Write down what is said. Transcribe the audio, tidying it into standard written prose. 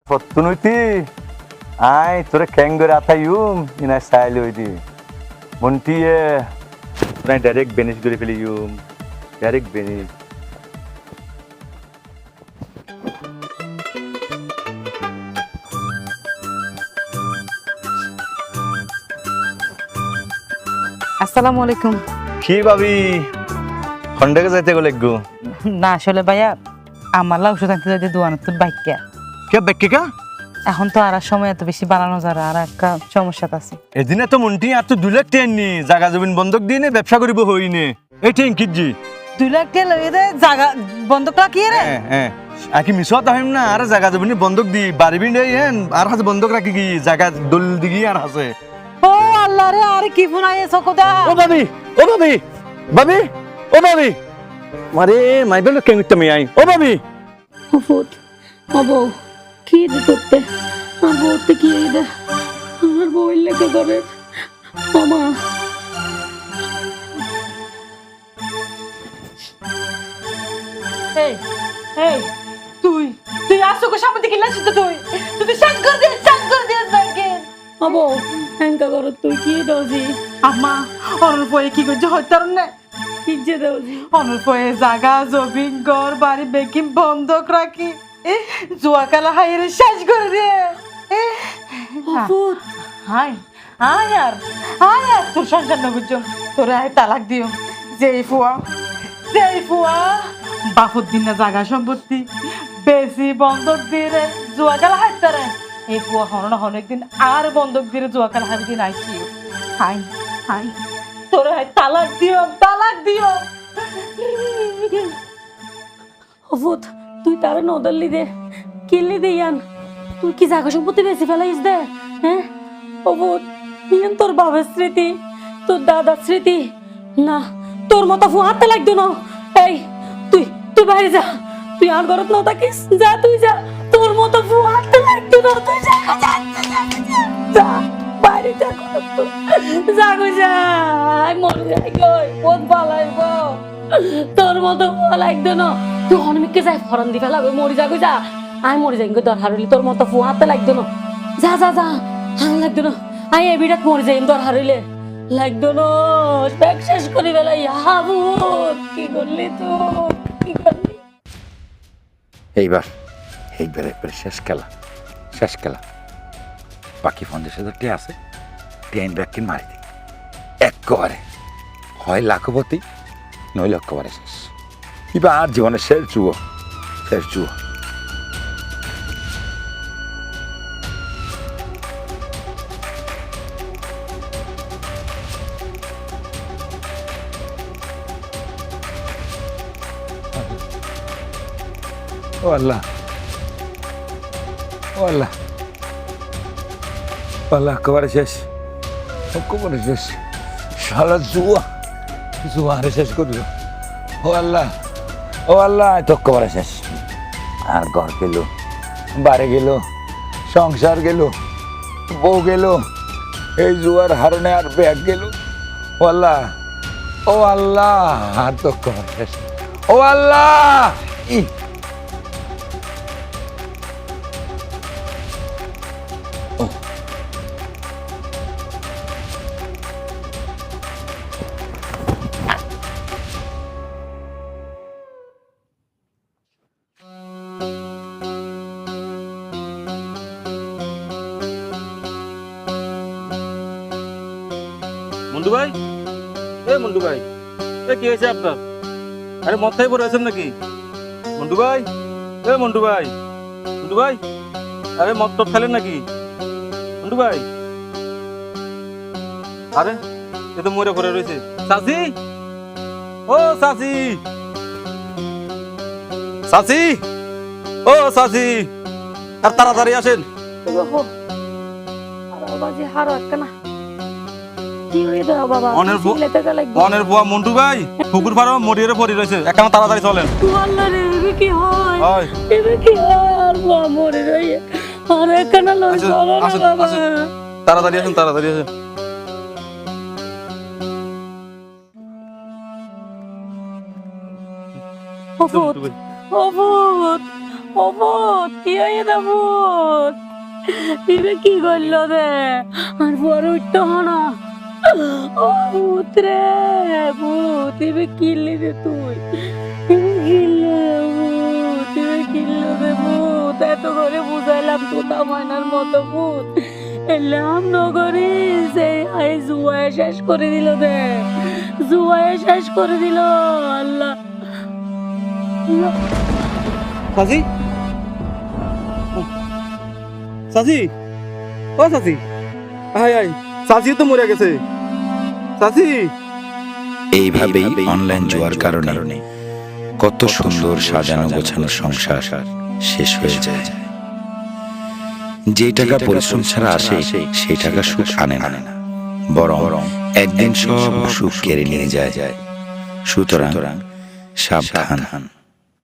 পত্তুনুইতি I তোরে ক্যাঙ্গরে আতাইউম ইনা সাইল হইদি মন্টিয়ে তোরা direct বেনিস করে ফেলিউম ডাইরেক্ট বেনিস আসসালামু আলাইকুম। কি ভাবি খন্ডকে যাইতে গেলে গো না আসলে ভাইয়া আমার লা ওষুধ আনতে যাইতে দোয়ানো তো বাইকা কে ব্যাকে কা এখন তো আর সময় এত বেশি বাড়ানো যারা আর একটা সমস্যা আছে। এদিনে তো মন্টি আর তো 2 লাখ টাকা নি জায়গা জমিন বন্ধক দিয়ে নে ব্যবসা করিব হইনে এই টেন কিজি 2 লাখ টাকা লইয়ে দে জায়গা বন্ধক রাখি রে। হ্যাঁ আকি মিছত আহিম না আর জায়গা জমিন বন্ধক দি বাড়িবি নেই হেন আর হাতে বন্ধক রাখি কি জায়গা দল দিগি আর আছে ও আল্লাহ রে আর কি ফোনায় সকদা ও ভাবি ভাবি মারে মাইবেল কেন তুমি আই ও ভাবি হফুত হবো কি দে তোতে আর বউতে কি দে আর বউ লেগে করে মামা এই এই তুই আসো সামনে দিকে লাসি তো তুই শাক করে দে বাইকে হবো হ্যাঙ্কা করো তুই কি দোজি আম্মা অরুর পয়ে কি করছে হইতার না কি যে দোজি অরুর পয়ে জায়গা জমিন ঘর বাড়ি বেকিং বন্ধক রাখি জুয়াকালা হাইরে শেষ করে দে হফুত হাই আর তোর সংসার না বুঝছো তোরে আয় তালাক দিও যেই ফুয়া বাপুর দিন না জায়গা সম্পত্তি বেশি বন্ধক দিয়ে রে জুয়াকালা হাইতে রে এই ফুয়া হন অনেকদিন আর বন্ধক দিয়ে জুয়াকালা হাইতে দিন আইছি হাই তোরে আয় তালাক দিও হফুত তুই তার নদল্লি দে কিল্লি দে ইয়ান তুই কি জায়গা সম্পত্তি বেশি ফেলাইস দে হ্যাঁ হফুত ইয়ান তোর বাবার স্মৃতি তোর দাদার স্মৃতি না তোর মতো ফু হাতে লাগতো না এই তুই বাইরে যা তুই আর ঘরত না থাকিস যা তুই যা তোর মতো ফু হাতে লাগতো না তুই যা বাইরে যা যা মরে যাই গই বহুত ভালাইব তোর মতো ফু লাগতো না তুই হনমিকে যাই ফরন দি ফেলাবে মরি যা যা আই মরি যাই গো দর হারলি তোর মতো ফু হাতে লাগতো না যা হাং লাগতো না আই এ বিরাট মরি যাই দর হারলে লাগতো না ব্যাগ শেষ করি বেলাই হাবু কি করলি তুই কি করলি এইবার একবার শেষ খেলা বাকি 50,000 টাকা আছে ট্রেন ব্যাগকে মারি দিই একবারে হয় লাখপতি নইলে একেবারে শেষ এবার আর জীবনের শেষ জুয়ো ও আল্লাহ একেবারে শেষ শালা জুয়া আরে শেষ করলো ও আল্লাহ তো একেবারে শেষ আর ঘর গেল বাড়ি গেল সংসার গেল বউ গেল এই জুয়ার হারণে আর ব্যাগ গেল ও আল্লাহ আর তো একেবারে শেষ ও আল্লাহ মন্টু ভাই কি হয়েছে আপনার আরে মাথায় পড়ে আছেন নাকি মন্টু ভাই আরে মদ টদ খেলেন নাকি মন্টু ভাই আরে এ তো মরে পড়ে রয়েছে চাচি ও চাচি আর তাড়াতাড়ি আসেন বাজে হারো একটা না কি হয়ে দাও বাবা অনের বুয়া মন্টু ভাই পুকুর পাড়ে মরিয়ে পড়ে রয়েছে এখানে তাড়াতাড়ি চলেন আল্লাহ রে কি হয় এবে কি হয় আর বুয়া মরে রয়ে আর এখানে লই চলো না বাবা তাড়াতাড়ি আসেন হফুত ও ভূত কি হয়ে দা ভূত তুমি কি করলো রে আর বড় উঠতো না ও ভূত রে ভূত তুমি কিনলি রে তুমি কিনলো রে ভূত এত করে বুঝাইলাম তোতা ময়নার মতো ভূত এলাম নগরী যে আই জুয়ায় শেষ করে দিল রে জুয়ায় শেষ করে দিল আল্লাহ চাচি চাচি ও চাচি আয় আয় চাচি তো মরে গেছে চাচি এইভাবেই অনলাইন জুয়ার কারণে কত সুন্দর সাজানো গোছানো সংসার শেষ হয়ে যায়। যে টাকা পরিশ্রম ছাড়া আসে সেই টাকা সুখ আনে না, বরং একদিন সব সুখ কেড়ে নিয়ে যায়। সুতরাং সাবধান।